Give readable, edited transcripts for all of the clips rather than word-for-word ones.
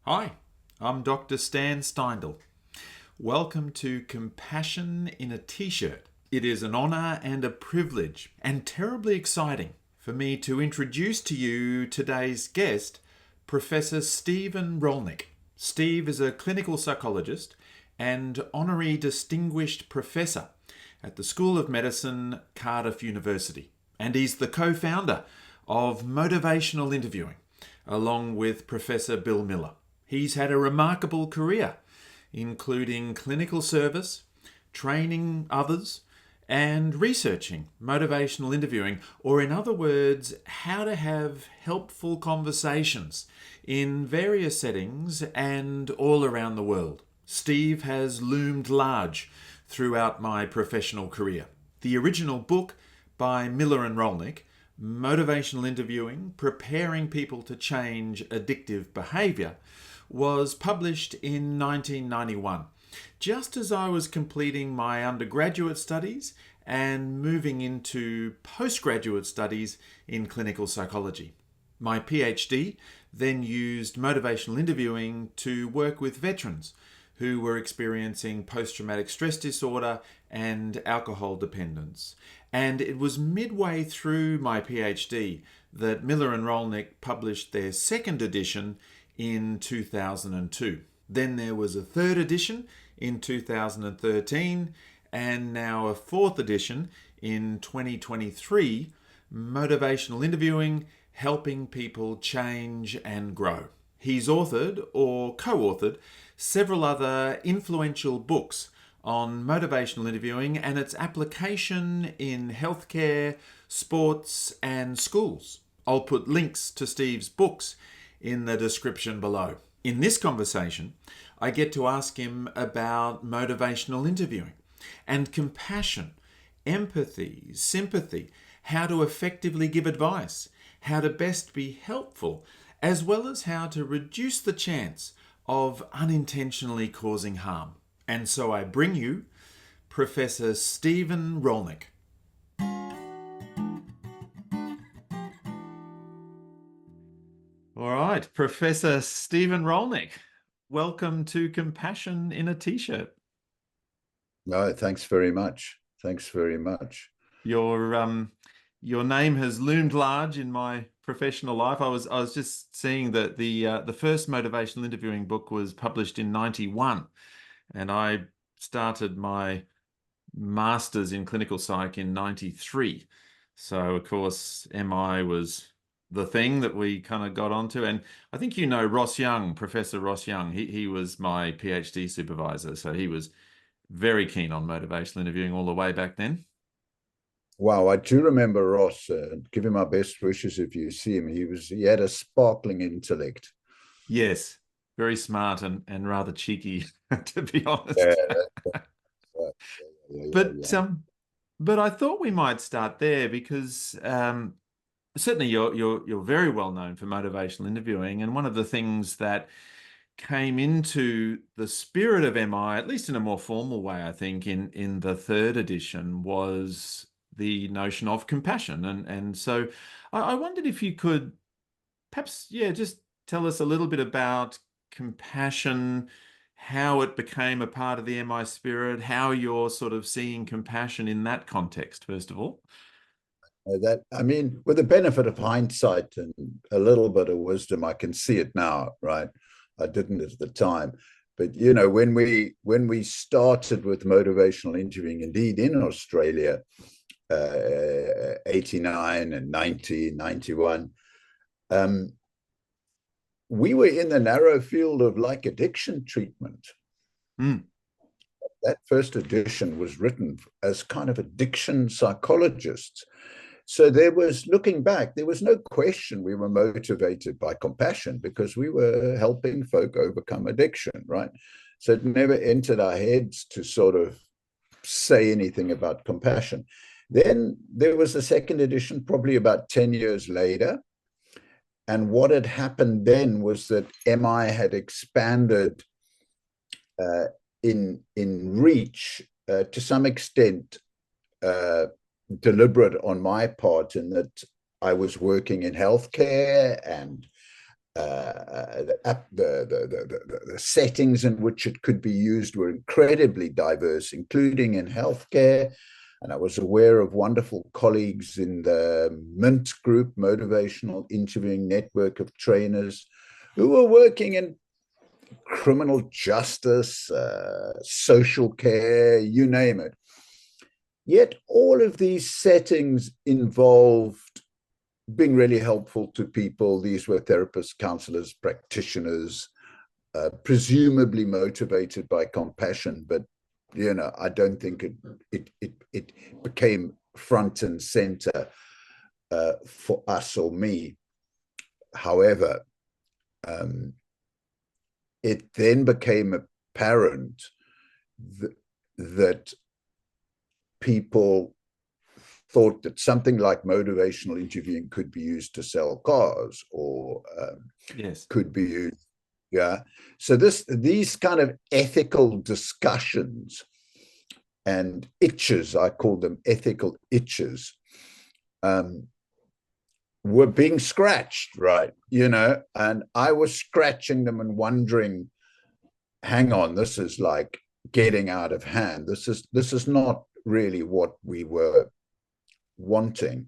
Hi, I'm Dr. Stan Steindl. Welcome to Compassion in a T-shirt. It is an honour and a privilege, and terribly exciting for me to introduce to you today's guest, Professor Stephen Rollnick. Steve is a clinical psychologist and Honorary Distinguished Professor at the School of Medicine, Cardiff University, and he's the co-founder of Motivational Interviewing, along with Professor Bill Miller. He's had a remarkable career, including clinical service, training others, and researching motivational interviewing, or in other words, how to have helpful conversations in various settings and all around the world. Steve has loomed large throughout my professional career. The original book by Miller and Rolnick, Motivational Interviewing, Preparing People to Change Addictive Behavior, was published in 1991, just as I was completing my undergraduate studies and moving into postgraduate studies in clinical psychology. My PhD then used motivational interviewing to work with veterans who were experiencing post-traumatic stress disorder and alcohol dependence. And it was midway through my PhD that Miller and Rolnick published their second edition in 2002. Then there was a third edition in 2013, and now a fourth edition in 2023, Motivational Interviewing, Helping People Change and Grow. He's authored or co-authored several other influential books on motivational interviewing and its application in healthcare, sports, and schools. I'll put links to Steve's books in the description below. In this conversation, I get to ask him about motivational interviewing and compassion, empathy, sympathy, how to effectively give advice, how to best be helpful, as well as how to reduce the chance of unintentionally causing harm. And so I bring you Professor Stephen Rollnick. All right, Professor Stephen Rollnick, welcome to Compassion in a T-shirt. No, thanks very much. Thanks very much. Your name has loomed large in my professional life. I was just seeing that the first motivational interviewing book was published in 91, and I started my master's in clinical psych in 93. So of course, MI was the thing that we kind of got onto. And I think you know Ross Young, Professor Ross Young. He was my PhD supervisor. So he was very keen on motivational interviewing all the way back then. Wow, I do remember Ross. Give him my best wishes if you see him. He had a sparkling intellect. Yes, very smart and rather cheeky, to be Yeah, honest. right. But Yeah. but I thought we might start there because certainly you're very well known for motivational interviewing, and one of the things that came into the spirit of MI, at least in a more formal way, I think, in the third edition, was the notion of compassion. And so I wondered if you could perhaps, just tell us a little bit about compassion, how it became a part of the MI spirit, how you're sort of seeing compassion in that context, first of all. With the benefit of hindsight and a little bit of wisdom, I can see it now, right? I didn't at the time. But when we started with motivational interviewing, indeed in Australia, 89 and 90, 91, we were in the narrow field of like addiction treatment. Mm. That first edition was written as kind of addiction psychologists. So looking back, there was no question we were motivated by compassion because we were helping folk overcome addiction, right? So it never entered our heads to sort of say anything about compassion. Then there was a second edition, probably about 10 years later. And what had happened then was that MI had expanded in reach to some extent deliberate on my part, in that I was working in healthcare and the settings in which it could be used were incredibly diverse, including in healthcare. And I was aware of wonderful colleagues in the MINT group, Motivational Interviewing Network of Trainers, who were working in criminal justice, social care, you name it. Yet all of these settings involved being really helpful to people. These were therapists, counselors, practitioners, presumably motivated by compassion, but I don't think it became front and center for us or me. However, it then became apparent that people thought that something like motivational interviewing could be used to sell cars, or yes, could be used. Yeah. So these kind of ethical discussions and itches, I call them ethical itches, were being scratched, right? And I was scratching them and wondering, hang on, this is like getting out of hand. This is not really what we were wanting.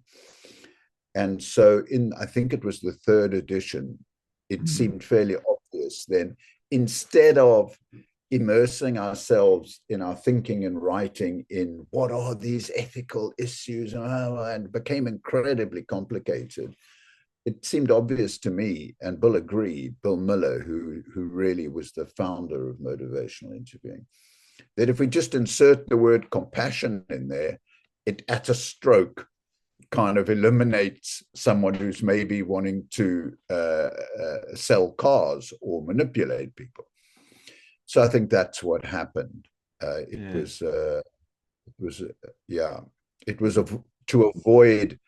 And so I think it was the third edition, it seemed fairly obvious then, instead of immersing ourselves in our thinking and writing in what are these ethical issues, and became incredibly complicated. It seemed obvious to me, and Bill agreed, Bill Miller, who really was the founder of motivational interviewing, that if we just insert the word compassion in there, it at a stroke kind of eliminates someone who's maybe wanting to sell cars or manipulate people. So I think that's what happened. It was to avoid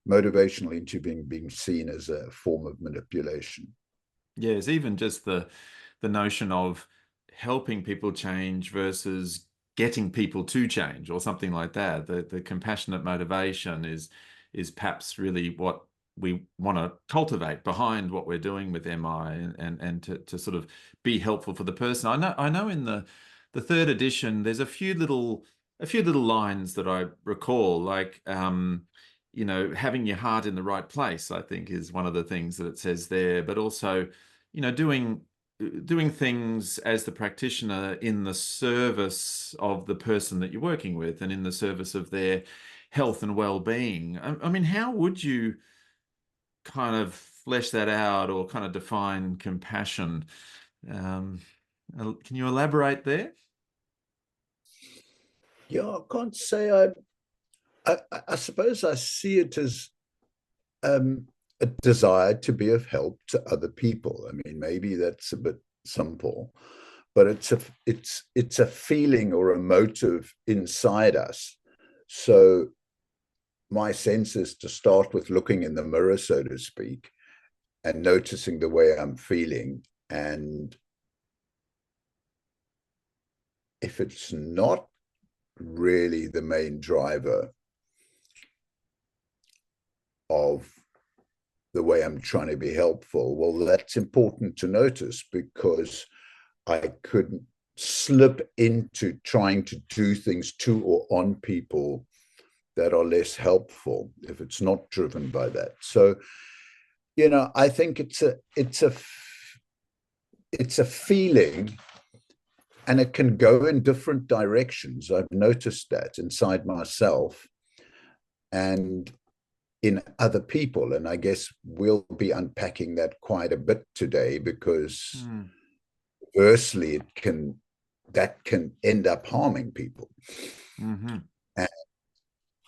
motivational interviewing being seen as a form of manipulation. Yes, even just the notion of helping people change versus getting people to change, or something like that. The compassionate motivation is perhaps really what we want to cultivate behind what we're doing with MI, and to sort of be helpful for the person. I know in the third edition there's a few little lines that I recall, like having your heart in the right place, I think, is one of the things that it says there, but also doing things as the practitioner in the service of the person that you're working with, and in the service of their health and well-being. I mean, how would you kind of flesh that out, or kind of define compassion? Can you elaborate there? Yeah, I can't say I suppose I see it as a desire to be of help to other people. I mean, maybe that's a bit simple, but it's a feeling or a motive inside us. So my sense is to start with looking in the mirror, so to speak, and noticing the way I'm feeling. And if it's not really the main driver of the way I'm trying to be helpful, well, that's important to notice, because I could slip into trying to do things to or on people that are less helpful if it's not driven by that. So, I think it's a feeling, and it can go in different directions. I've noticed that inside myself and in other people. And I guess we'll be unpacking that quite a bit today, because conversely, that can end up harming people. Mm-hmm.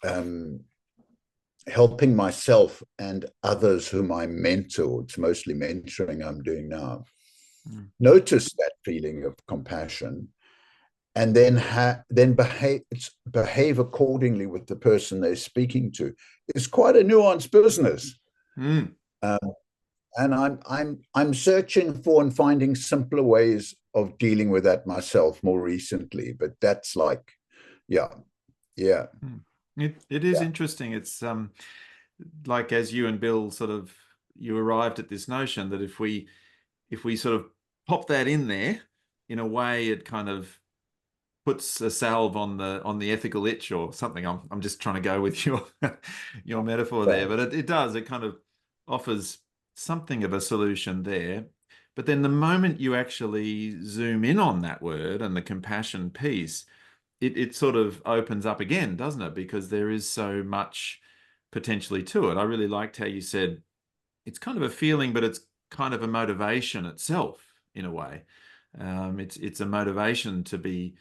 And helping myself and others whom I mentor, it's mostly mentoring I'm doing now, notice that feeling of compassion, and then behave accordingly with the person they're speaking to. It's quite a nuanced business. And I'm searching for and finding simpler ways of dealing with that myself more recently. But that's like, yeah. It is interesting. It's like, as you and Bill sort of you arrived at this notion that if we sort of pop that in there, in a way, it kind of puts a salve on the ethical itch or something. I'm just trying to go with your your metaphor there, but it does. It kind of offers something of a solution there. But then the moment you actually zoom in on that word and the compassion piece, it sort of opens up again, doesn't it? Because there is so much potentially to it. I really liked how you said it's kind of a feeling, but it's kind of a motivation itself in a way. It's a motivation to be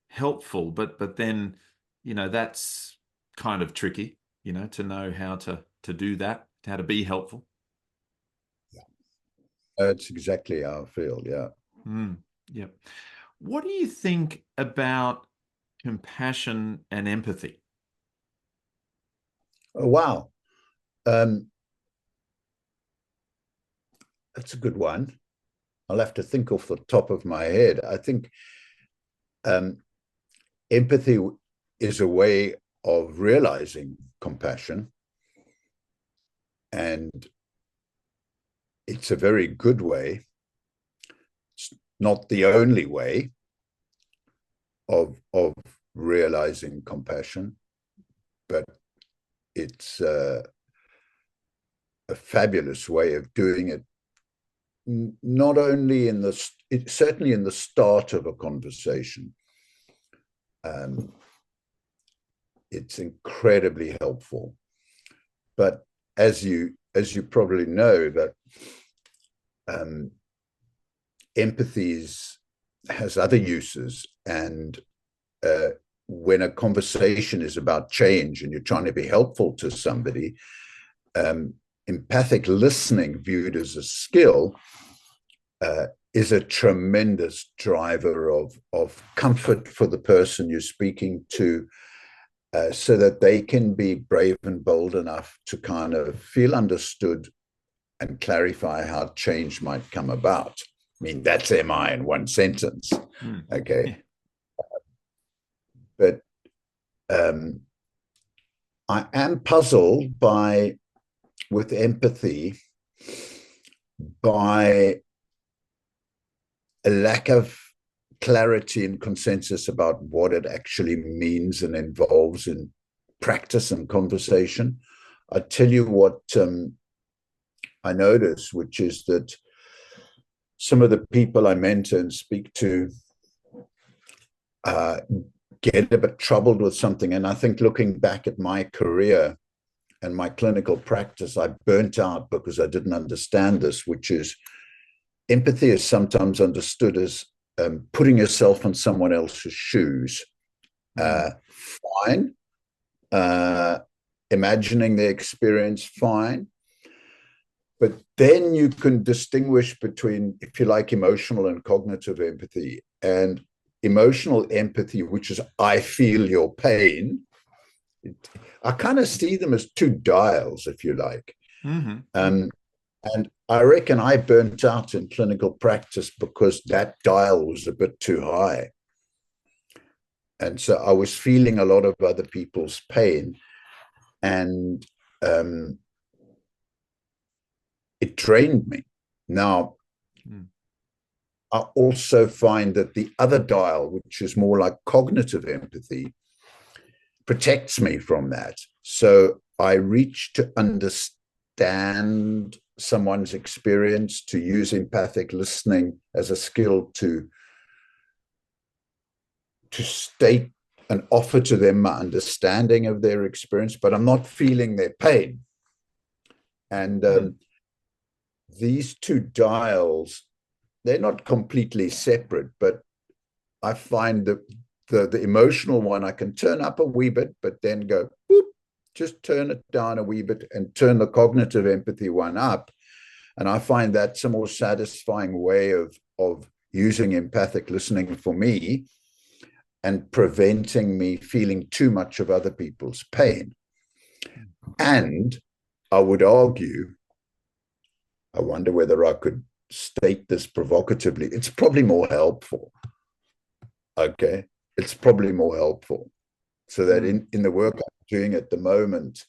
helpful, but then, that's kind of tricky, to know how to do that, how to be helpful. That's exactly how I feel. Yeah. Yeah. What do you think about compassion and empathy? Oh, wow. That's a good one. I'll have to think off the top of my head. I think empathy is a way of realizing compassion, and it's a very good way. It's not the only way of realizing compassion, but it's a fabulous way of doing it. Not only certainly in the start of a conversation. It's incredibly helpful. But as you probably know, that empathy has other uses, and when a conversation is about change and you're trying to be helpful to somebody, empathic listening, viewed as a skill, is a tremendous driver of comfort for the person you're speaking to, so that they can be brave and bold enough to kind of feel understood and clarify how change might come about. I mean, that's MI in one sentence. Okay. But I am puzzled with empathy, by a lack of clarity and consensus about what it actually means and involves in practice and conversation. I tell you what I notice, which is that some of the people I mentor and speak to get a bit troubled with something. And I think, looking back at my career and my clinical practice, I burnt out because I didn't understand this, which is empathy is sometimes understood as putting yourself in someone else's shoes. Fine. Imagining the experience, fine. But then you can distinguish between, if you like, emotional and cognitive empathy. And emotional empathy, which is I feel your pain, I kind of see them as two dials, if you like. And I reckon I burnt out in clinical practice because that dial was a bit too high. And so I was feeling a lot of other people's pain, and it drained me. Now, I also find that the other dial, which is more like cognitive empathy, protects me from that. So I reach to understand someone's experience, to use empathic listening as a skill to state and offer to them my understanding of their experience, but I'm not feeling their pain. And these two dials, they're not completely separate, but I find that the emotional one, I can turn up a wee bit, but then go, whoop, just turn it down a wee bit, and turn the cognitive empathy one up. And I find that's a more satisfying way of using empathic listening for me, and preventing me feeling too much of other people's pain. And I would argue, I wonder whether I could state this provocatively, it's probably more helpful. Okay. It's probably more helpful. So that in the work I'm doing at the moment,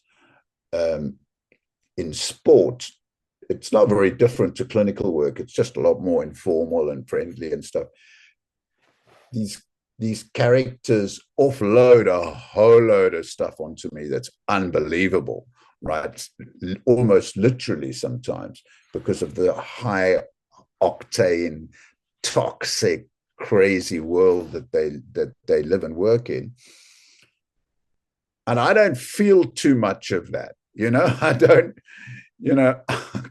in sport, it's not very different to clinical work. It's just a lot more informal and friendly and stuff. These these characters offload a whole load of stuff onto me that's unbelievable, right? Almost literally sometimes, because of the high octane, toxic, crazy world that they live and work in. And I don't feel too much of that. I don't,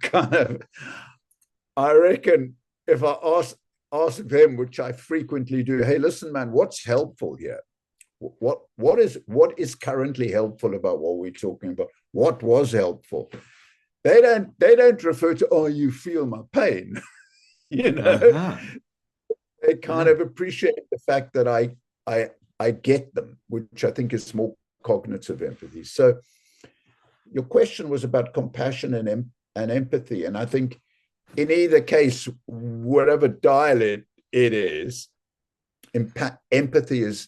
kind of, I reckon if I ask them, which I frequently do, hey, listen, man, what's helpful here? What is currently helpful about what we're talking about? What was helpful? They don't refer to, oh, you feel my pain. Uh-huh. They kind of appreciate the fact that I get them, which I think is more cognitive empathy. So your question was about compassion and empathy, and I think in either case, whatever dial it is, empathy is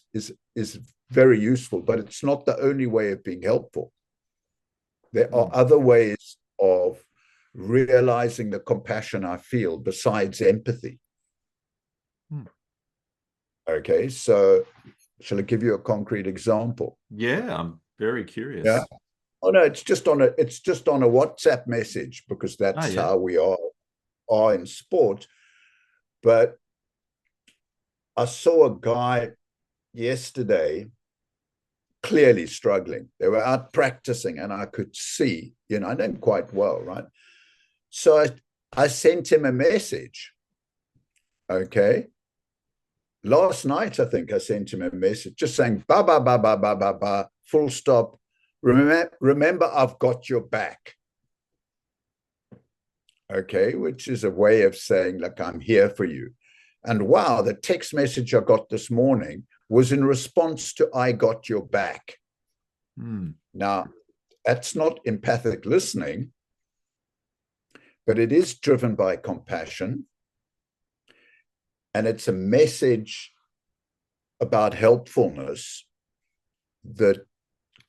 very useful, but it's not the only way of being helpful. There are other ways of realizing the compassion I feel besides empathy. Okay, so shall I give you a concrete example? Yeah, I'm very curious. Yeah. Oh no, it's just on a WhatsApp message, because that's Yeah. how we are in sport. But I saw a guy yesterday clearly struggling. They were out practicing, and I could see, I know him quite well, right? So I sent him a message. Okay. Last night, I think I sent him a message just saying, ba, ba, ba, ba, ba, ba, ba, full stop. Remember, I've got your back. Okay, which is a way of saying, look, I'm here for you. And wow, the text message I got this morning was in response to I got your back. Now, that's not empathic listening, but it is driven by compassion. And it's a message about helpfulness that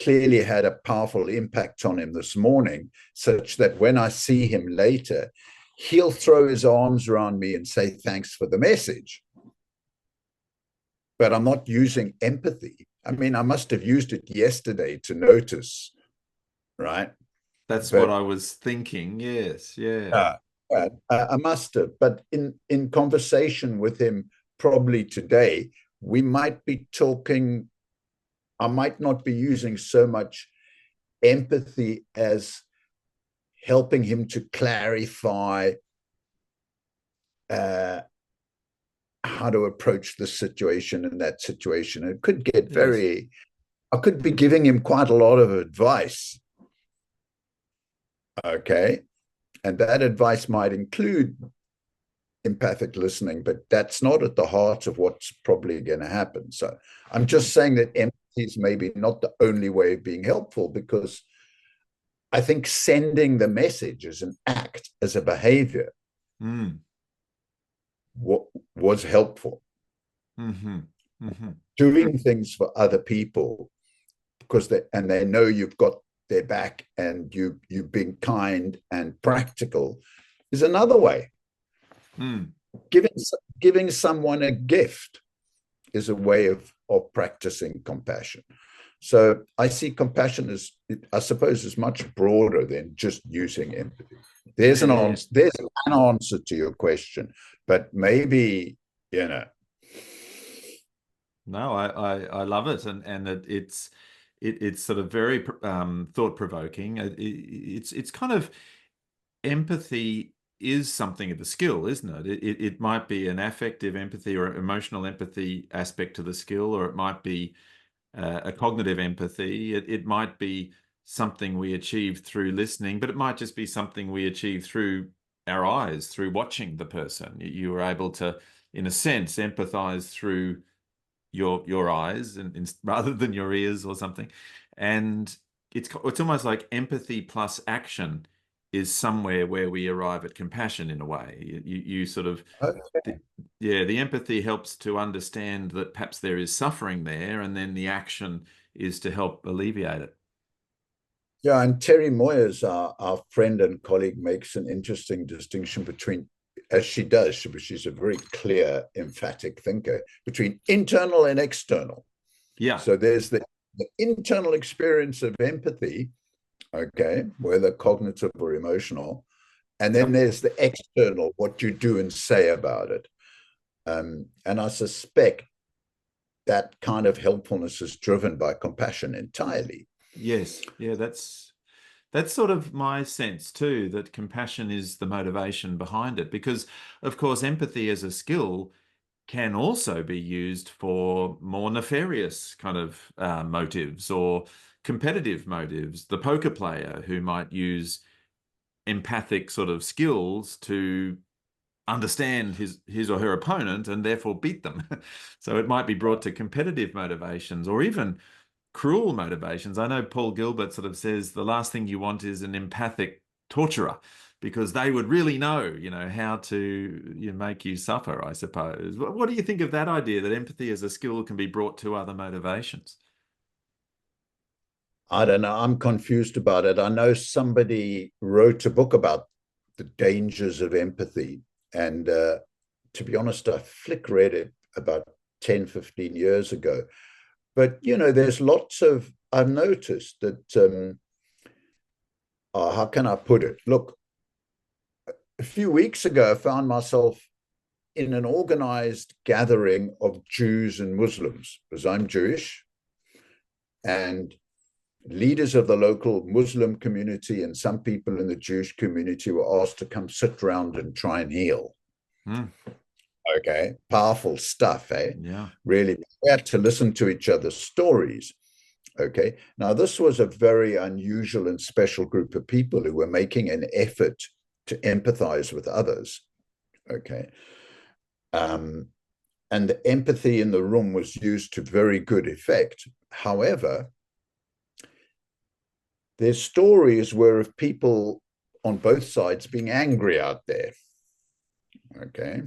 clearly had a powerful impact on him this morning, such that when I see him later, he'll throw his arms around me and say, thanks for the message. But I'm not using empathy. I mean, I must have used it yesterday to notice, right? That's what I was thinking. Yes, yeah. I must have. But in conversation with him, probably today, we might be talking, I might not be using so much empathy as helping him to clarify how to approach the situation in that situation. It could get very, I could be giving him quite a lot of advice. Okay. And that advice might include empathic listening, but that's not at the heart of what's probably going to happen. So I'm just saying that empathy is maybe not the only way of being helpful, because I think sending the message as an act, as a behavior, was helpful. Doing things for other people because they know you've got their back, and you've been kind and practical is another way. Giving someone a gift is a way of practicing compassion. So I see compassion as, I suppose, is much broader than just using empathy. There's an answer to your question, but maybe, No, I love it, and it's sort of very thought provoking. It's kind of, empathy is something of a skill, isn't it? It might be an affective empathy or emotional empathy aspect to the skill, or it might be a cognitive empathy. It might be something we achieve through listening, but it might just be something we achieve through our eyes, through watching the person. You were able to, in a sense, empathize through your eyes and rather than your ears or something. And it's almost like empathy plus action is somewhere where we arrive at compassion in a way. You sort of, the empathy helps to understand that perhaps there is suffering there, and then the action is to help alleviate it. Yeah, and Terry Moyers, our friend and colleague, makes an interesting distinction between, as she does, she's a very clear, emphatic thinker, between internal and external. Yeah. So there's the internal experience of empathy, okay, whether cognitive or emotional, and then Yep. there's the external, what you do and say about it. And I suspect that kind of helpfulness is driven by compassion entirely. Yes. Yeah, that's sort of my sense too, that compassion is the motivation behind it. Because, of course, empathy as a skill can also be used for more nefarious kind of motives or competitive motives. The poker player who might use empathic sort of skills to understand his or her opponent and therefore beat them. So it might be brought to competitive motivations or even cruel motivations. I know Paul Gilbert sort of says the last thing you want is an empathic torturer, because they would really know, how to make you suffer, I suppose. What do you think of that idea that empathy as a skill can be brought to other motivations? I don't know. I'm confused about it. I know somebody wrote a book about the dangers of empathy. And to be honest, I flick read it about 10, 15 years ago. But, there's lots of, I've noticed that, how can I put it? Look, a few weeks ago, I found myself in an organized gathering of Jews and Muslims, because I'm Jewish. And leaders of the local Muslim community and some people in the Jewish community were asked to come sit around and try and heal. Mm, Okay, powerful stuff, eh? yeah. Really, we had to listen to each other's stories. Okay, now this was a very unusual and special group of people who were making an effort to empathize with others. Okay, and the empathy in the room was used to very good effect. However, their stories were of people on both sides being angry out there. Okay.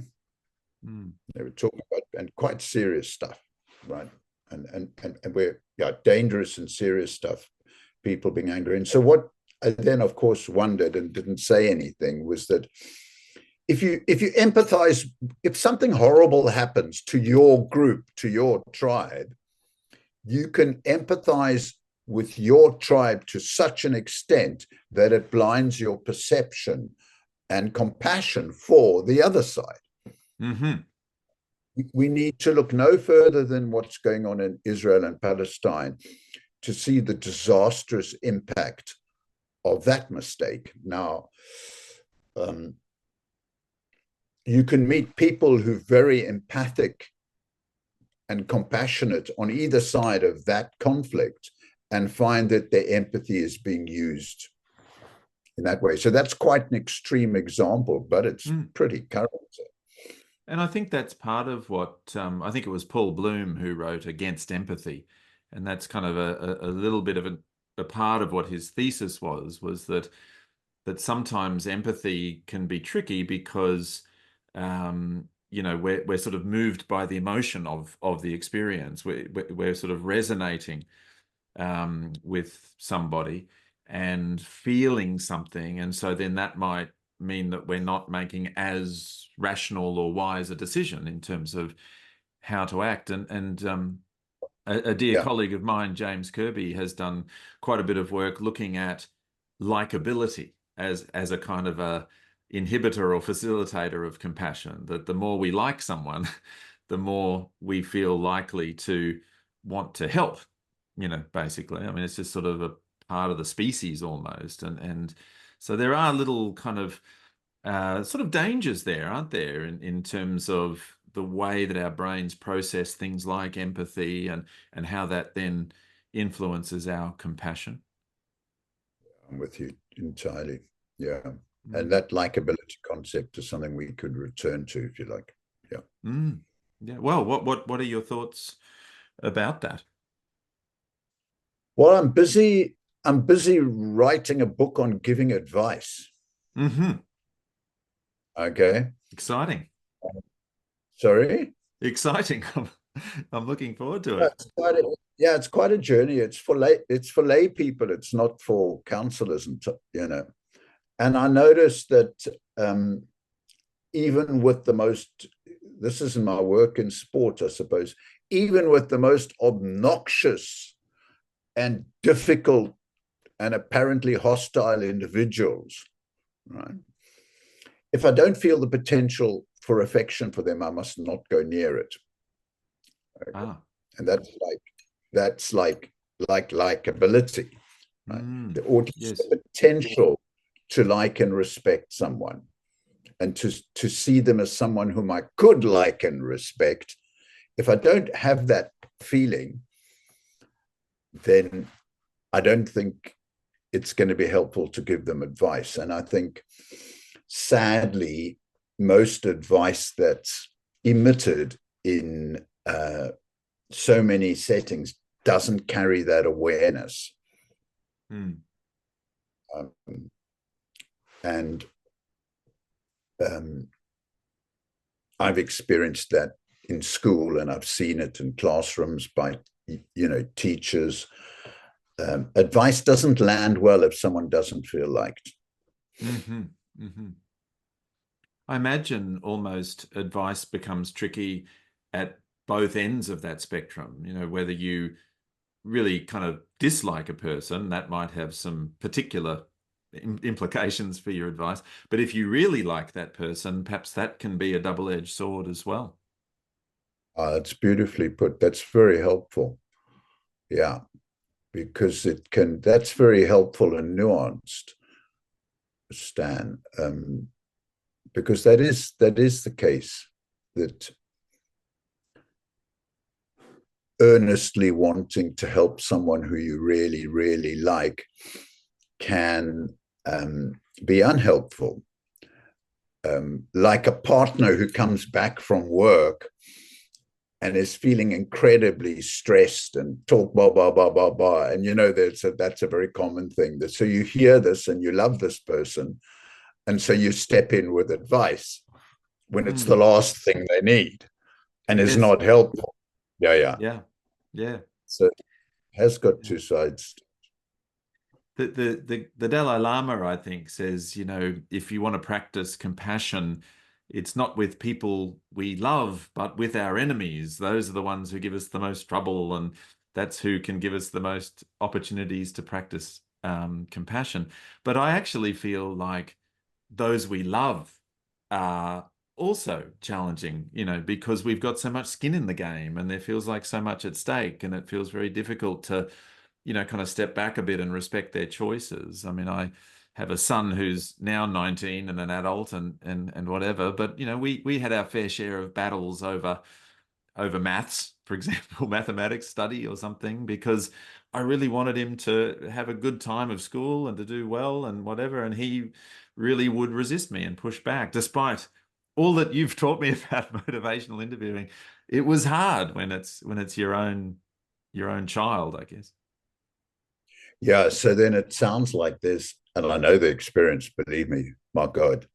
Mm, They were talking about and quite serious stuff, right? And we're dangerous and serious stuff, people being angry. And so what I then of course wondered and didn't say anything was that if you empathize, if something horrible happens to your group, to your tribe, you can empathize with your tribe to such an extent that it blinds your perception and compassion for the other side. hmm We need to look no further than what's going on in Israel and Palestine to see the disastrous impact of that mistake. Now, you can meet people who are very empathic and compassionate on either side of that conflict and find that their empathy is being used in that way. So that's quite an extreme example, but it's mm. pretty current. And I think that's part of what I think it was Paul Bloom who wrote Against Empathy. And that's kind of a little bit of a part of what his thesis was that sometimes empathy can be tricky because we're sort of moved by the emotion of the experience. We're sort of resonating with somebody and feeling something, and so then that might mean that we're not making as rational or wise a decision in terms of how to act. And a dear Yeah. colleague of mine, James Kirby, has done quite a bit of work looking at likability as a kind of a inhibitor or facilitator of compassion, that the more we like someone, the more we feel likely to want to help, basically. I mean, it's just sort of a part of the species almost. And so there are little kind of sort of dangers there, aren't there, in terms of the way that our brains process things like empathy and how that then influences our compassion. I'm with you entirely. Yeah. And Mm. that likability concept is something we could return to if you like. Yeah. Mm. Yeah. Well, what are your thoughts about that? Well, I'm busy writing a book on giving advice. Hmm. Okay. Exciting. Sorry. Exciting. I'm looking forward to Yeah, it. it's quite a journey. It's for lay people. It's not for counselors, and And I noticed that even with the most, this isn't my work in sport, I suppose, even with the most obnoxious and difficult and apparently hostile individuals, right? If I don't feel the potential for affection for them, I must not go near it. Okay? Ah, And that's like likability, right? There ought to be yes. the potential to like and respect someone, and to see them as someone whom I could like and respect. If I don't have that feeling, then I don't think it's going to be helpful to give them advice. And I think, sadly, most advice that's emitted in so many settings doesn't carry that awareness. Mm. Um, and I've experienced that in school, and I've seen it in classrooms by teachers. Advice doesn't land well if someone doesn't feel liked. Mm-hmm. Mm-hmm. I imagine almost advice becomes tricky at both ends of that spectrum. Whether you really kind of dislike a person, that might have some particular implications for your advice. But if you really like that person, perhaps that can be a double-edged sword as well. It's beautifully put. That's very helpful. Yeah, because that's very helpful and nuanced, Stan. Because that is the case, that earnestly wanting to help someone who you really, really like can be unhelpful. Like a partner who comes back from work and is feeling incredibly stressed and talk blah blah blah blah blah, and that's a very common thing. So you hear this and you love this person, and so you step in with advice when it's the Mm. last thing they need and is Yes. not helpful. Yeah. Yeah. Yeah. So it has got Yeah. two sides. The Dalai Lama, I think, says, if you want to practice compassion, it's not with people we love, but with our enemies. Those are the ones who give us the most trouble, and that's who can give us the most opportunities to practice compassion. But I actually feel like those we love are also challenging, because we've got so much skin in the game and there feels like so much at stake, and it feels very difficult to kind of step back a bit and respect their choices. I mean, I have a son who's now 19 and an adult and whatever, but we had our fair share of battles over maths, for example, mathematics study or something, because I really wanted him to have a good time of school and to do well and whatever, and he really would resist me and push back, despite all that you've taught me about motivational interviewing. It was hard when it's your own child, I guess. Yeah. So then it sounds like and I know the experience, believe me, my God,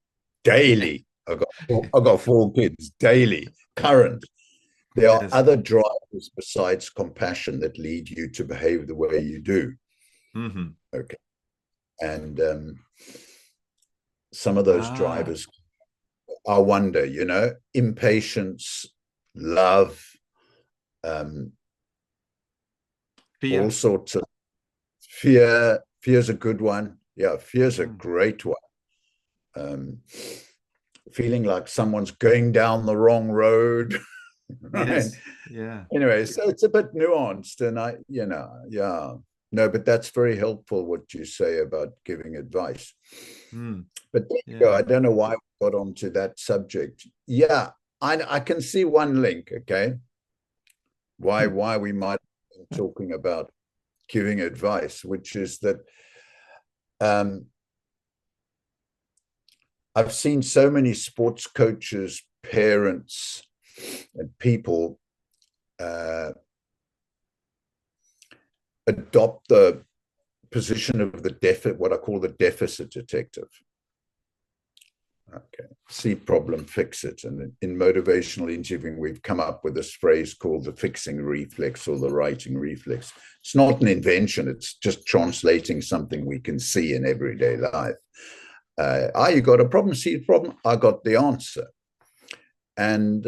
daily. I got 4 kids daily, current. There are Yes. other drivers besides compassion that lead you to behave the way you do. Mm-hmm. Okay. And some of those Ah, drivers, I wonder, impatience, love, um, all fear. sorts of fear. Fear's a good one. Yeah, fear's a Mm. great one. Um, Feeling like someone's going down the wrong road. Right. Yes. Yeah. Anyway, so it's a bit nuanced, and yeah. No, but that's very helpful what you say about giving advice. Mm. But there you go. Yeah. I don't know why we got onto that subject. Yeah, I can see one link. Okay, why we might be talking about giving advice, which is that um, I've seen so many sports coaches, parents, and people adopt the position of what I call the deficit detective. Okay. See problem, fix it. And in motivational interviewing, we've come up with this phrase called the fixing reflex or the writing reflex. It's not an invention, it's just translating something we can see in everyday life. You got a problem, see the problem, I got the answer. And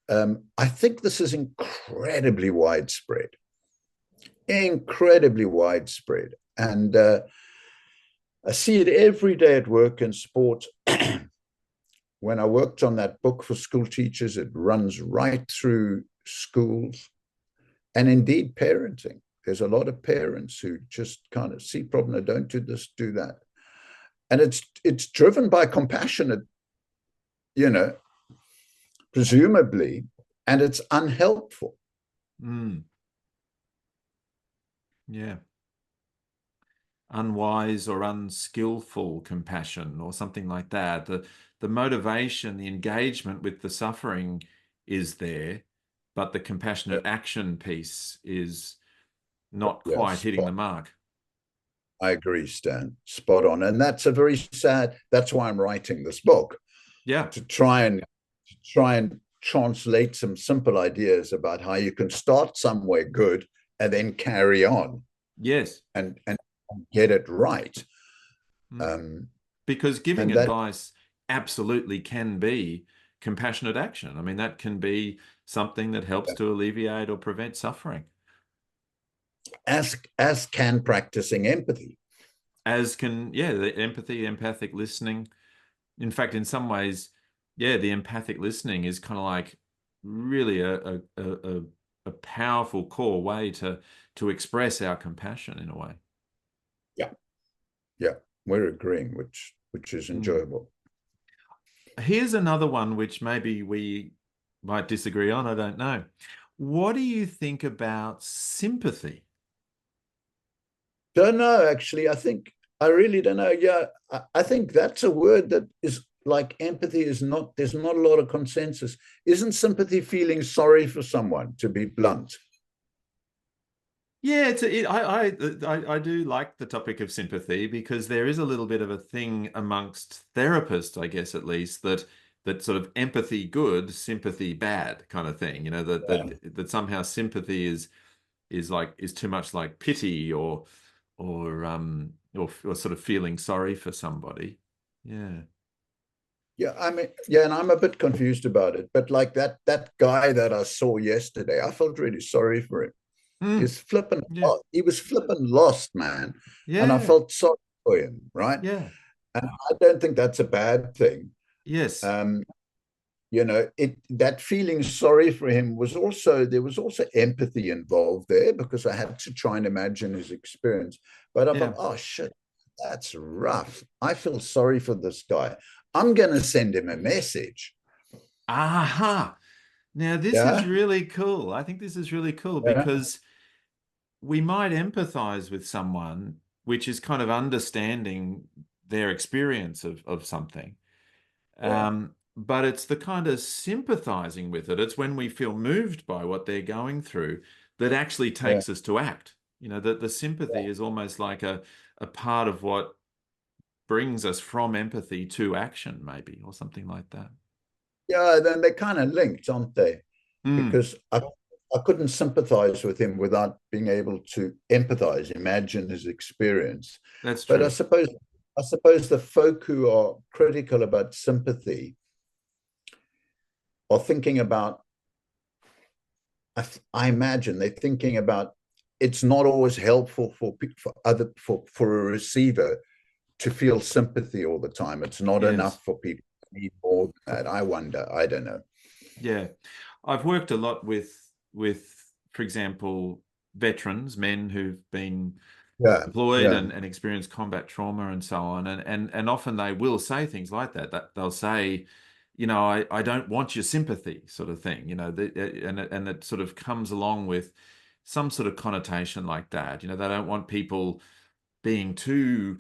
I think this is incredibly widespread, incredibly widespread. And I see it every day at work and sport. When I worked on that book for school teachers, it runs right through schools and indeed parenting. There's a lot of parents who just kind of see problem, and don't do this, do that. And it's driven by compassionate, presumably, and it's unhelpful. Yeah. Unwise or unskillful compassion or something like that. The motivation, the engagement with the suffering is there, but the compassionate action piece is not quite hitting the mark. I agree, Stan. Spot on. And that's a very sad, that's why I'm writing this book. Yeah. To try and translate some simple ideas about how you can start somewhere good and then carry on. Yes. And get it right. Because giving advice absolutely can be compassionate action. I mean, that can be something that helps to alleviate or prevent suffering. As can practicing empathy. As can, the empathy, empathic listening. In fact, in some ways, the empathic listening is kind of like really a powerful core way to express our compassion in a way. Yeah, we're agreeing, which is enjoyable. Here's another one which maybe we might disagree on. I don't know. What do you think about sympathy? Don't know, actually. I really don't know. Yeah, I think that's a word that is like empathy is not, there's not a lot of consensus. Isn't sympathy feeling sorry for someone, to be blunt? Yeah, I do like the topic of sympathy because there is a little bit of a thing amongst therapists, I guess, at least, that sort of empathy good, sympathy bad kind of thing. That somehow sympathy is too much like pity or sort of feeling sorry for somebody. Yeah. Yeah, and I'm a bit confused about it. But like that guy that I saw yesterday, I felt really sorry for him. He's flipping. Yeah. He was flipping lost, man. Yeah. And I felt sorry for him, right? Yeah. And I don't think that's a bad thing. Yes. That feeling sorry for him there was also empathy involved there because I had to try and imagine his experience. But I thought, oh shit, that's rough. I feel sorry for this guy. I'm going to send him a message. Aha. Now, this is really cool. I think this is really cool because we might empathize with someone, which is kind of understanding their experience of something. But it's the kind of sympathizing with it. It's when we feel moved by what they're going through that actually takes us to act. The sympathy is almost like a part of what brings us from empathy to action, maybe, or something like that. Yeah, then they're kind of linked, aren't they? Because I couldn't sympathize with him without being able to empathize, imagine his experience. That's true. But I suppose the folk who are critical about sympathy are thinking about, I imagine they're thinking about, it's not always helpful for a receiver to feel sympathy all the time. It's not enough for people to need more than that. I wonder. I don't know. Yeah. I've worked a lot with, for example, veterans, men who've been deployed and experienced combat trauma and so on. And often they will say things like that they'll say, I don't want your sympathy sort of thing, and it sort of comes along with some sort of connotation like that. They don't want people being too,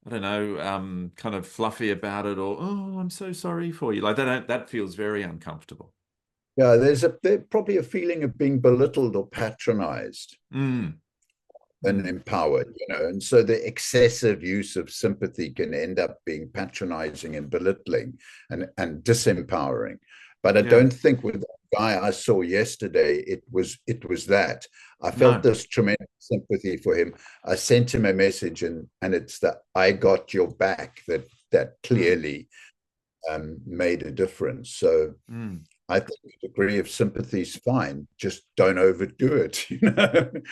I don't know, kind of fluffy about it or, oh, I'm so sorry for you. Like that feels very uncomfortable. Yeah, there's probably a feeling of being belittled or patronized. and empowered, and so the excessive use of sympathy can end up being patronizing and belittling and disempowering. But I don't think with the guy I saw yesterday, it was that. I felt this tremendous sympathy for him. I sent him a message, and it's that I got your back that clearly made a difference. So I think a degree of sympathy is fine. Just don't overdo it.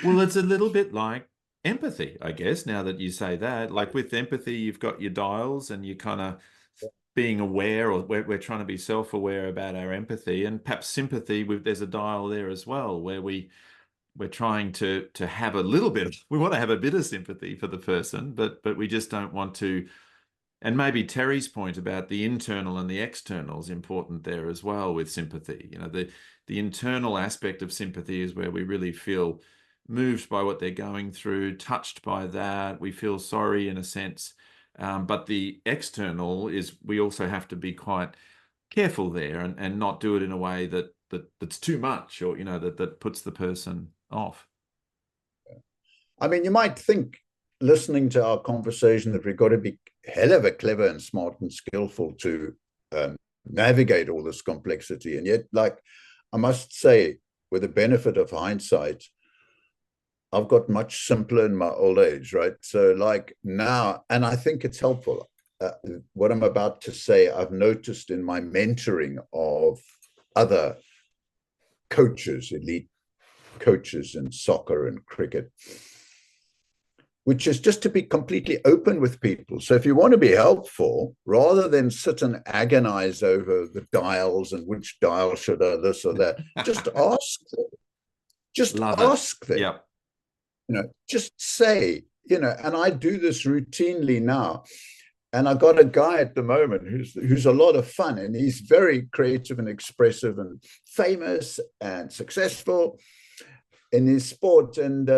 Well, it's a little bit like empathy, I guess, now that you say that. Like with empathy, you've got your dials and you kind of being aware, or we're trying to be self-aware about our empathy. And perhaps sympathy, there's a dial there as well, where we're trying to have a little bit we want to have a bit of sympathy for the person, but we just don't want to. And maybe Terry's point about the internal and the external is important there as well with sympathy. The internal aspect of sympathy is where we really feel moved by what they're going through, touched by that. We feel sorry in a sense. But the external is we also have to be quite careful there and not do it in a way that's too much, or, that puts the person off. I mean, you might think, listening to our conversation, that we've got to be hell of a clever and smart and skillful to navigate all this complexity. And yet, like, I must say, with the benefit of hindsight, I've got much simpler in my old age, right? So like now, and I think it's helpful. What I'm about to say, I've noticed in my mentoring of other coaches, elite coaches in soccer and cricket, which is just to be completely open with people. So if you want to be helpful, rather than sit and agonize over the dials and which dial should I this or that, just ask them. Just ask them. Yeah. Just say, and I do this routinely now. And I got a guy at the moment who's a lot of fun, and he's very creative and expressive and famous and successful in his sport. And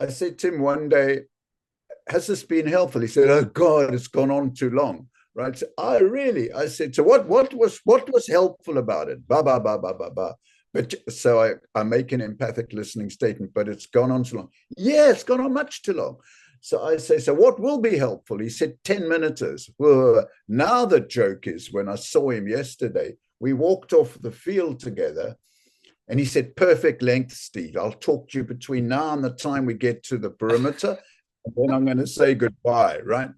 I said to him one day, has this been helpful? He said, oh God, it's gone on too long. Right. So I said, so what was helpful about it? Ba, ba, ba, ba, ba, ba. But so I make an empathic listening statement, but it's gone on too long. Yeah, it's gone on much too long. So I say, so what will be helpful? He said 10 minutes. Well, now the joke is, when I saw him yesterday, we walked off the field together, and he said, perfect length, Steve. I'll talk to you between now and the time we get to the perimeter, and then I'm going to say goodbye, right?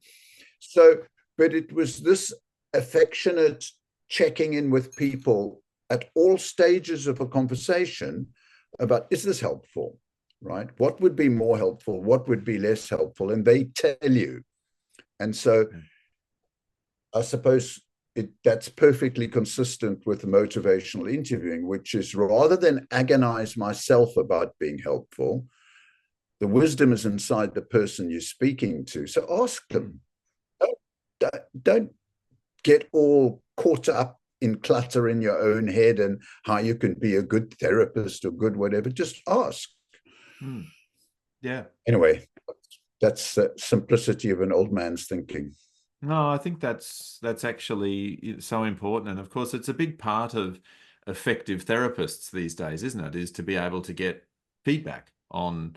So, but it was this affectionate checking in with people at all stages of a conversation about, is this helpful? Right? What would be more helpful? What would be less helpful? And they tell you. And so I suppose that's perfectly consistent with motivational interviewing, which is, rather than agonize myself about being helpful, the wisdom is inside the person you're speaking to. So ask them. Don't get all caught up in clutter in your own head and how you can be a good therapist or good whatever. Just ask. Yeah. Anyway, that's the simplicity of an old man's thinking. No, I think that's actually so important. And of course, it's a big part of effective therapists these days, isn't it? Is to be able to get feedback on,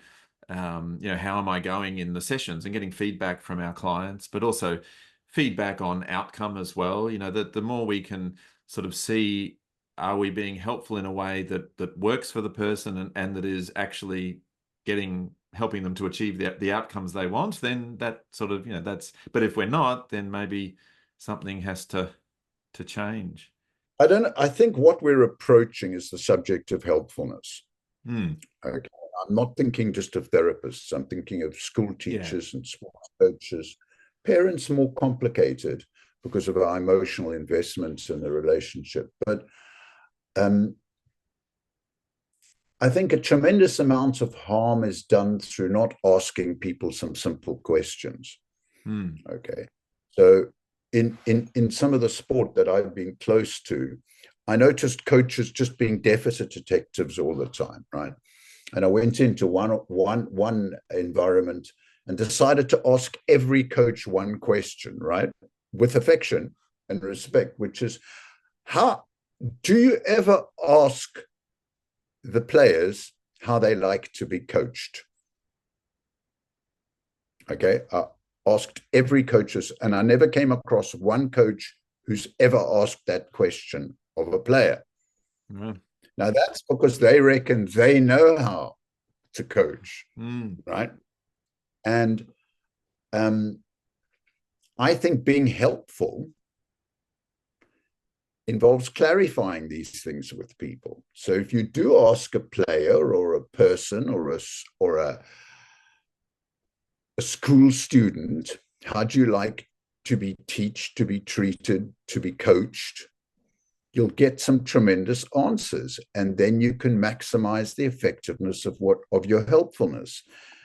how am I going in the sessions, and getting feedback from our clients, but also feedback on outcome as well. That the more we can sort of see, are we being helpful in a way that works for the person and that is actually helping them to achieve the outcomes they want, then that sort of, but if we're not, then maybe something has to change. I think what we're approaching is the subject of helpfulness. Okay. I'm not thinking just of therapists. I'm thinking of school teachers and sports coaches, parents, more complicated because of our emotional investments in the relationship. But I think a tremendous amount of harm is done through not asking people some simple questions. Okay. So in some of the sport that I've been close to, I noticed coaches just being deficit detectives all the time, right? And I went into one environment and decided to ask every coach one question, right? With affection and respect, which is, how do you ever ask the players how they like to be coached? Okay. I asked every coaches, and I never came across one coach who's ever asked that question of a player. Mm. Now, that's because they reckon they know how to coach, right? And I think being helpful involves clarifying these things with people. So if you do ask a player or a person or a school student, how do you like to be taught, to be treated, to be coached, you'll get some tremendous answers, and then you can maximize the effectiveness of your helpfulness.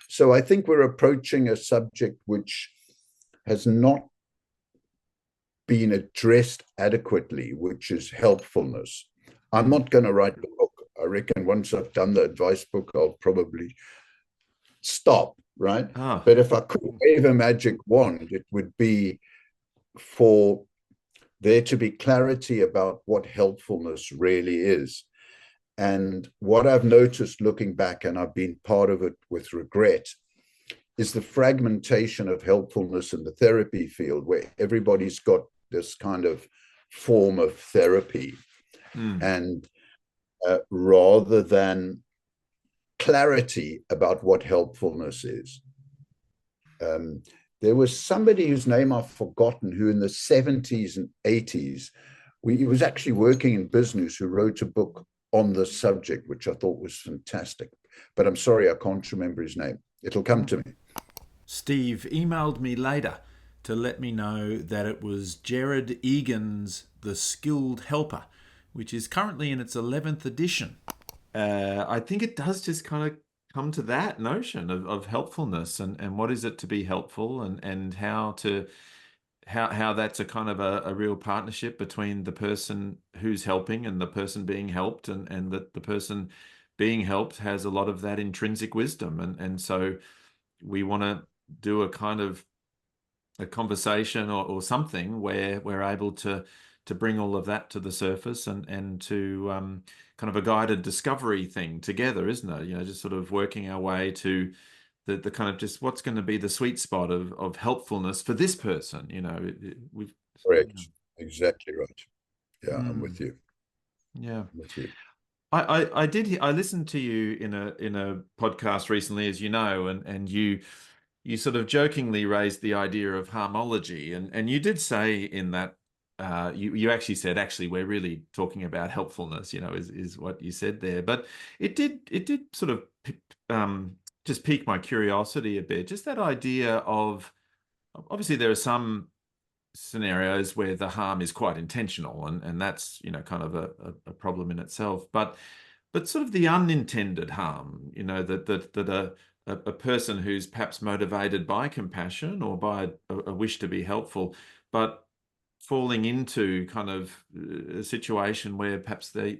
So I think we're approaching a subject which has not been addressed adequately, which is helpfulness. I'm not going to write the book. I reckon once I've done the advice book, I'll probably stop, right? But if I could wave a magic wand, it would be for there to be clarity about what helpfulness really is. And what I've noticed looking back, and I've been part of it with regret, is the fragmentation of helpfulness in the therapy field, where everybody's got this kind of form of therapy. And rather than clarity about what helpfulness is. There was somebody whose name I've forgotten, who in the 70s and 80s, he was actually working in business, who wrote a book on the subject, which I thought was fantastic. But I'm sorry, I can't remember his name. It'll come to me. Steve emailed me later to let me know that it was Jared Egan's The Skilled Helper, which is currently in its 11th edition. I think it does just kind of come to that notion of helpfulness and what is it to be helpful, and how that's a kind of a real partnership between the person who's helping and the person being helped, and that the person being helped has a lot of that intrinsic wisdom, and so we want to do a kind of a conversation or something where we're able to bring all of that to the surface, and to kind of a guided discovery thing together, isn't it? Just sort of working our way to the kind of just what's going to be the sweet spot of helpfulness for this person. We've Correct. Exactly right. Yeah, I'm with you. Yeah. I'm with you. I listened to you in a podcast recently, as you know, and you sort of jokingly raised the idea of harmology, and you did say in that you actually said, actually, we're really talking about helpfulness, is what you said there. But it did sort of just pique my curiosity a bit, just that idea of, obviously there are some scenarios where the harm is quite intentional, and that's kind of a problem in itself, but sort of the unintended harm, that a person who's perhaps motivated by compassion or by a wish to be helpful, but falling into kind of a situation where perhaps they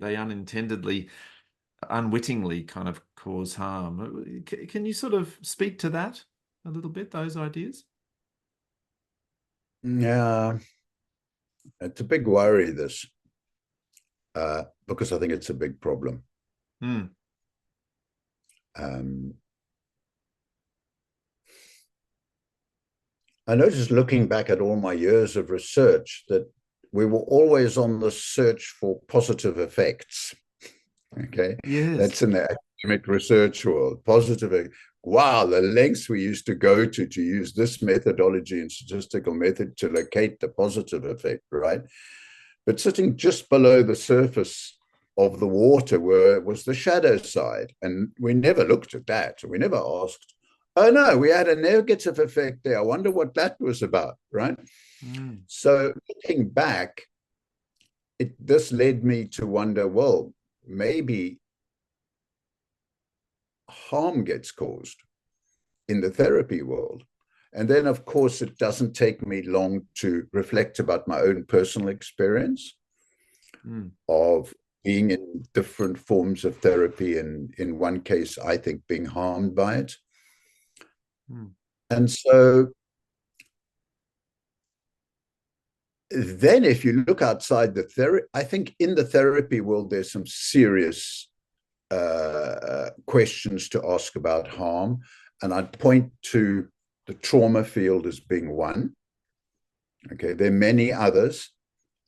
unwittingly kind of cause harm. Can you sort of speak to that a little bit, those ideas? Yeah, it's a big worry, this, because I think it's a big problem. I noticed, looking back at all my years of research, that we were always on the search for positive effects. Okay. Yes. That's in the academic research world. Positive. Wow, the lengths we used to go to use this methodology and statistical method to locate the positive effect, right? But sitting just below the surface of the water was the shadow side. And we never looked at that. We never asked, oh no, we had a negative effect there. I wonder what that was about, right? So looking back, this led me to wonder, well, maybe harm gets caused in the therapy world. And then, of course, it doesn't take me long to reflect about my own personal experience of being in different forms of therapy, and in one case, I think, being harmed by it. And so then if you look outside the therapy, I think in the therapy world, there's some serious questions to ask about harm. And I'd point to the trauma field as being one. Okay, there are many others.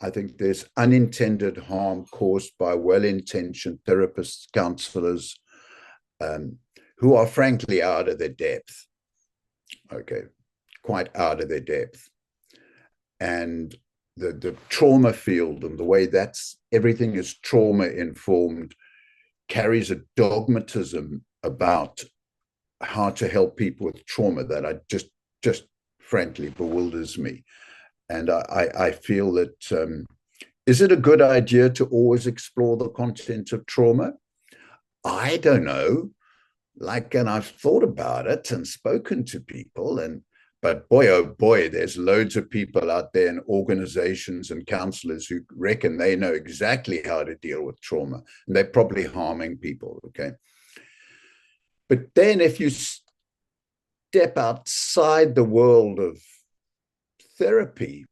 I think there's unintended harm caused by well-intentioned therapists, counselors, who are frankly out of their depth. Okay, quite out of their depth. And the trauma field and the way that's everything is trauma informed carries a dogmatism about how to help people with trauma that I just frankly bewilders me. And I feel that is it a good idea to always explore the content of trauma? I don't know. And I've thought about it and spoken to people, but boy, oh boy, there's loads of people out there in organizations and counselors who reckon they know exactly how to deal with trauma, and they're probably harming people. Okay. But then if you step outside the world of therapy,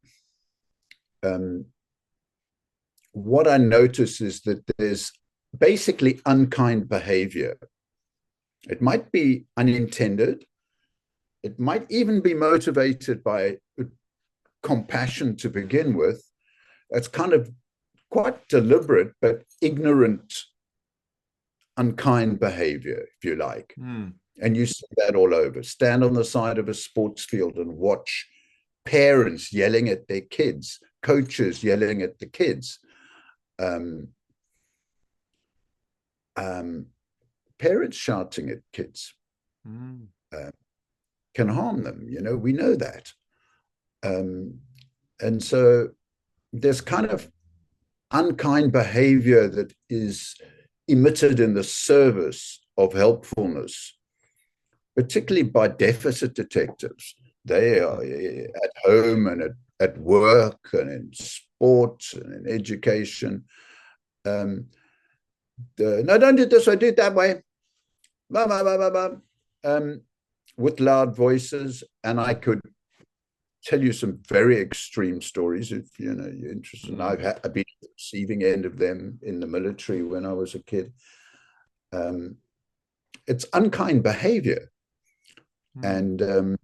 what I notice is that there's basically unkind behavior. It might be unintended. It might even be motivated by compassion to begin with. It's kind of quite deliberate, but ignorant, unkind behavior, if you like. And you see that all over. Stand on the side of a sports field and watch parents yelling at their kids, coaches yelling at the kids. Parents shouting at kids can harm them. We know that. And so there's kind of unkind behavior that is emitted in the service of helpfulness, particularly by deficit detectives. They are at home and at work and in sports and in education. No, don't do this, I do it that way. Blah, blah, blah, blah, blah. With loud voices. And I could tell you some very extreme stories if you're interested. And I've been at the receiving end of them in the military when I was a kid. It's unkind behavior. And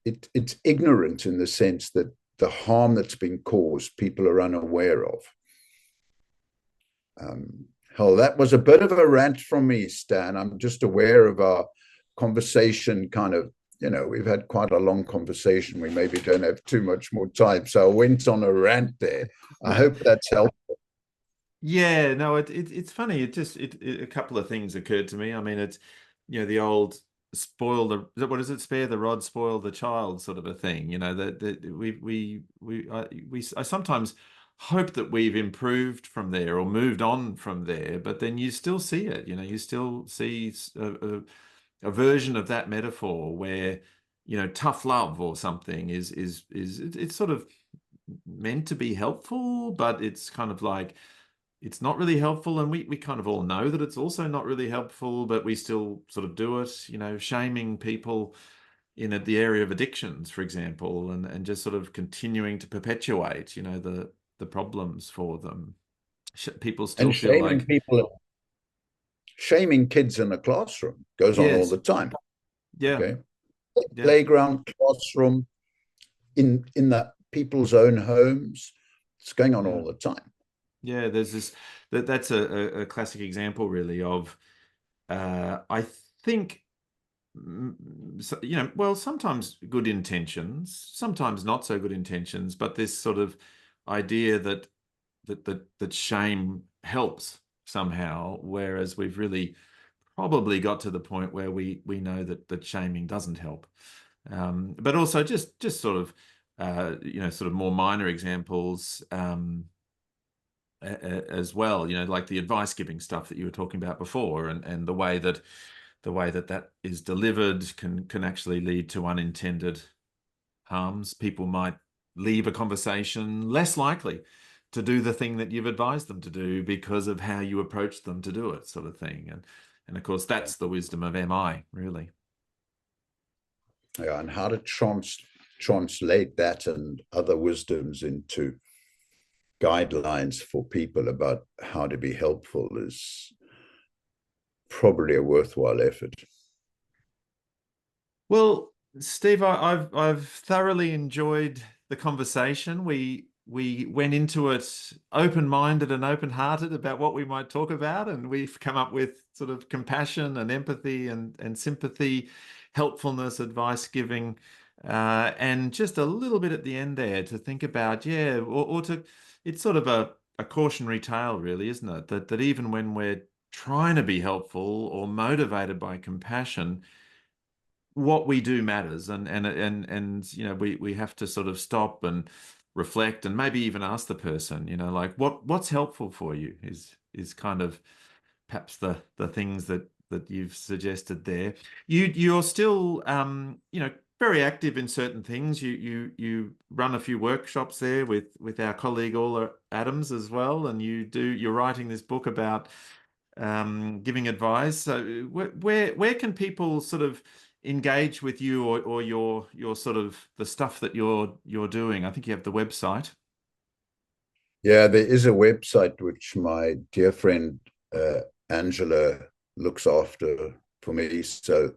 it's ignorant in the sense that the harm that's been caused, people are unaware of. Hell, that was a bit of a rant from me, Stan. I'm just aware of our conversation kind of, we've had quite a long conversation. We maybe don't have too much more time. So I went on a rant there. I hope that's helpful. Yeah, no, it's funny. A couple of things occurred to me. I mean, it's, the old what is it? Spare the rod, spoil the child sort of a thing. I sometimes hope that we've improved from there or moved on from there, but then you still see it. You still see a version of that metaphor where tough love or something is it's sort of meant to be helpful, but it's kind of like it's not really helpful, and we kind of all know that it's also not really helpful, but we still sort of do it, shaming people in the area of addictions, for example, and just sort of continuing to perpetuate, the problems for them. People still and feel like shaming kids in the classroom goes on all the time. Yeah. Okay. Yeah. Playground, classroom, in the people's own homes. It's going on all the time. Yeah, there's this that's a classic example really of I think well, sometimes good intentions, sometimes not so good intentions, but this sort of idea that shame helps somehow, whereas we've really probably got to the point where we know that shaming doesn't help. But also just sort of sort of more minor examples as well, like the advice giving stuff that you were talking about before, and the way that that is delivered can actually lead to unintended harms. People might leave a conversation less likely to do the thing that you've advised them to do because of how you approach them to do it, sort of thing. And of course, that's the wisdom of MI, really. Yeah, and how to translate that and other wisdoms into guidelines for people about how to be helpful is probably a worthwhile effort. Well, Steve, I've thoroughly enjoyed the conversation. We went into it open-minded and open-hearted about what we might talk about, and we've come up with sort of compassion and empathy and sympathy, helpfulness, advice giving, and just a little bit at the end there to think about, yeah, or to it's sort of a cautionary tale, really, isn't it? That even when we're trying to be helpful or motivated by compassion, what we do matters, and we have to sort of stop and reflect and maybe even ask the person, like what's helpful for you is kind of perhaps the things that you've suggested there. You're still very active in certain things. You run a few workshops there with our colleague Ola Adams as well, and you're writing this book about giving advice. So where can people sort of engage with you, or your sort of the stuff that you're doing? I think you have the website. Yeah, there is a website which my dear friend Angela looks after for me. So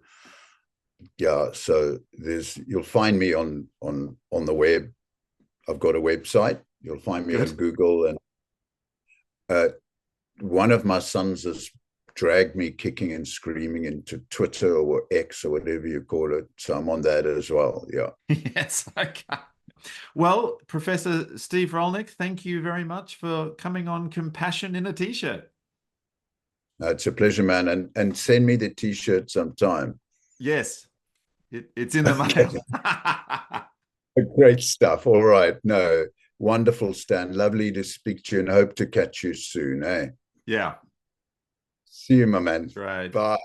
yeah, so you'll find me on the web. I've got a website. You'll find me on Good. Google, and one of my sons has dragged me kicking and screaming into Twitter or X or whatever you call it. So I'm on that as well. Yeah. Yes. Okay. Well, Professor Steve Rollnick, thank you very much for coming on Compassion in a T-shirt. It's a pleasure, man. And send me the T-shirt sometime. Yes, it's in the Okay. mail. Great stuff. All right. No, wonderful, Stan. Lovely to speak to you and hope to catch you soon. Eh? Yeah, See you, my man. right. Bye.